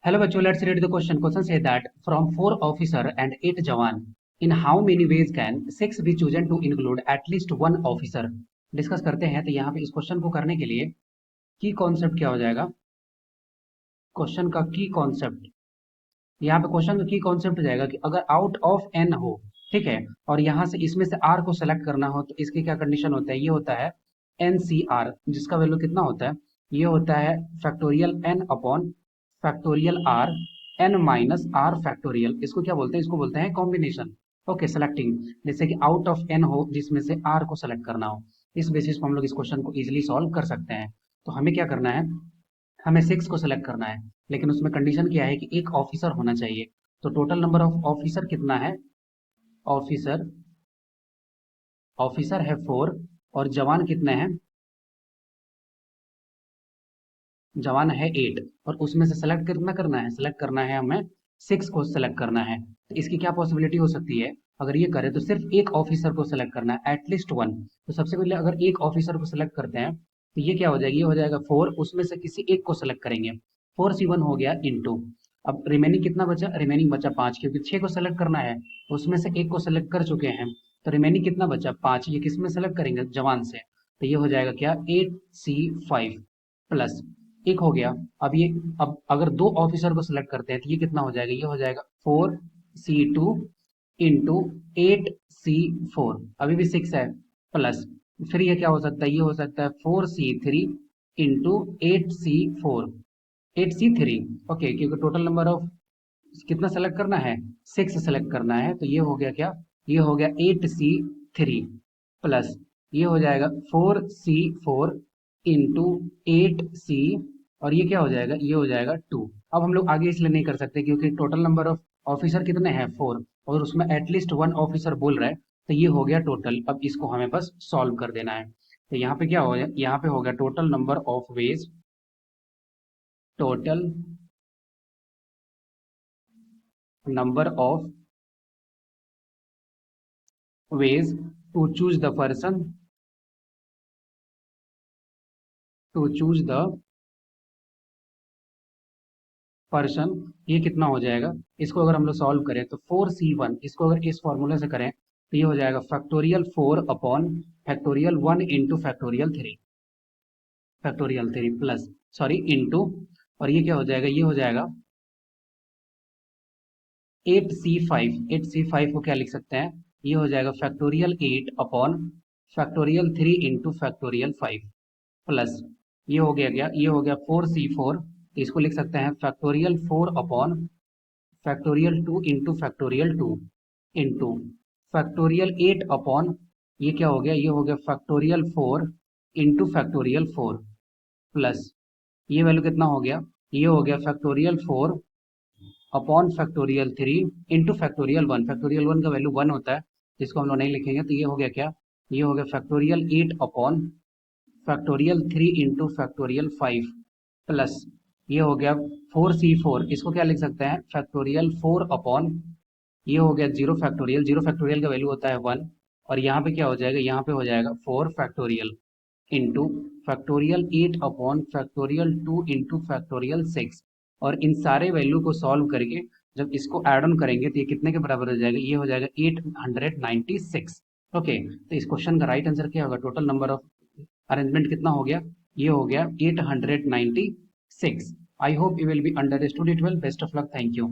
Hello, bachcho. Let's read the question. Question says that from 4 officer and 8 jawan, in how many ways can 6 be chosen to include at least 1 officer? Discuss करते हैं। तो यहाँ पे इस question को करने के लिए की कॉन्सेप्ट क्या हो जाएगा? क्वेश्चन का की कॉन्सेप्ट, यहाँ पे क्वेश्चन का की कॉन्सेप्ट हो जाएगा कि अगर आउट ऑफ एन हो, ठीक है, और यहाँ से इसमें से आर को सेलेक्ट करना हो, तो इसकी क्या कंडीशन होता है? ये होता है एन सी आर, जिसका वैल्यू कितना होता है? ये होता है factorial n upon factorial r n minus r factorial. इसको क्या बोलते हैं? इसको बोलते हैं कॉम्बिनेशन। ओके, सेलेक्टिंग, जैसे कि आउट ऑफ एन हो जिसमें से आर को सेलेक्ट करना हो। इस बेसिस पर हम लोग इस क्वेश्चन को इजिली सॉल्व कर सकते हैं। तो हमें क्या करना है? हमें 6 को सेलेक्ट करना है, लेकिन उसमें कंडीशन क्या है कि एक ऑफिसर होना चाहिए। तो टोटल नंबर ऑफ ऑफिसर कितना है? ऑफिसर ऑफिसर है 4, और जवान कितने हैं? जवान है 8, और उसमें से सेलेक्ट कितना करना है? सेलेक्ट करना है हमें 6 को सेलेक्ट करना है। तो इसकी क्या पॉसिबिलिटी हो सकती है? अगर ये करें तो सिर्फ एक ऑफिसर को सेलेक्ट करना है, एटलीस्ट वन। तो सबसे पहले अगर एक ऑफिसर को सेलेक्ट करते हैं तो ये क्या हो जाएगी? ये हो जाएगा 4, उसमें से किसी एक को सेलेक्ट करेंगे। 4C1 हो गया इंटू, अब रिमेनिंग कितना बचा? रिमेनिंग बचा 5, क्योंकि 6 को सेलेक्ट करना है, उसमें से एक को सेलेक्ट कर चुके हैं। तो रिमेनिंग कितना बचा? 5। ये किस में सेलेक्ट करेंगे? जवान से। तो ये हो जाएगा क्या? 8C5 प्लस एक हो गया। अब ये, अब अगर दो ऑफिसर को सिलेक्ट करते हैं तो ये कितना हो जाएगा? ये हो जाएगा 4C2 इंटू 8C4, अभी भी 6 है, प्लस फिर ये क्या हो सकता है? ये हो सकता है 4C3 into 8C4, 8C3। Okay, क्योंकि टोटल नंबर ऑफ कितना सेलेक्ट करना है? 6 सेलेक्ट करना है। तो ये हो गया क्या? ये हो गया 8C3 प्लस ये हो जाएगा 4C4 इंटू 8C, और ये क्या हो जाएगा? ये हो जाएगा 2। अब हम लोग आगे इसलिए नहीं कर सकते क्योंकि टोटल नंबर ऑफ ऑफिसर कितने हैं? 4, और उसमें एटलीस्ट वन ऑफिसर बोल रहा है। तो ये हो गया टोटल। अब इसको हमें बस सॉल्व कर देना है। तो यहाँ पे क्या हो गया? यहाँ पे हो गया total number of ways, total number of ways to choose the person, to choose the person। ये कितना हो जाएगा? इसको अगर हम लोग सॉल्व करें तो 4C1, इसको अगर इस फॉर्मूले से करें तो ये हो जाएगा factorial 4 upon factorial 1 into factorial 3 plus, sorry, into, और ये क्या हो जाएगा? ये हो जाएगा 8C5 को क्या लिख सकते हैं? ये हो जाएगा factorial 8 upon factorial 3 into factorial 5 plus ये हो गया क्या? ये हो गया 4C4, तो इसको लिख सकते हैं factorial 4 upon factorial 2 into factorial 2 into factorial 8 upon, ये क्या हो गया? ये हो गया फैक्टोरियल 4 इंटू फैक्टोरियल 4 प्लस ये वैल्यू कितना हो गया? ये हो गया factorial 4 upon factorial 3 into factorial 1। Factorial 1 का वैल्यू 1 होता है, जिसको हम लोग नहीं लिखेंगे। तो ये हो गया क्या? ये हो गया factorial 8 upon factorial 3 into factorial 5 plus ये हो गया 4C4, इसको क्या लिख सकते हैं? फैक्टोरियल 4 अपॉन, ये हो गया 0 फैक्टोरियल का वैल्यू होता है 1, और यहाँ पे क्या हो जाएगा? यहाँ पे हो जाएगा 4 factorial into factorial 8 upon factorial 2 into factorial 6। और इन सारे वैल्यू को सॉल्व करके जब इसको ऐड ऑन करेंगे तो ये कितने के बराबर हो जाएगा? ये हो जाएगा 896। ओके, तो इस क्वेश्चन का राइट आंसर क्या होगा? टोटल नंबर ऑफ अरेंजमेंट कितना हो गया? ये हो गया 896। I hope you will be understood it well. Best of luck, thank you.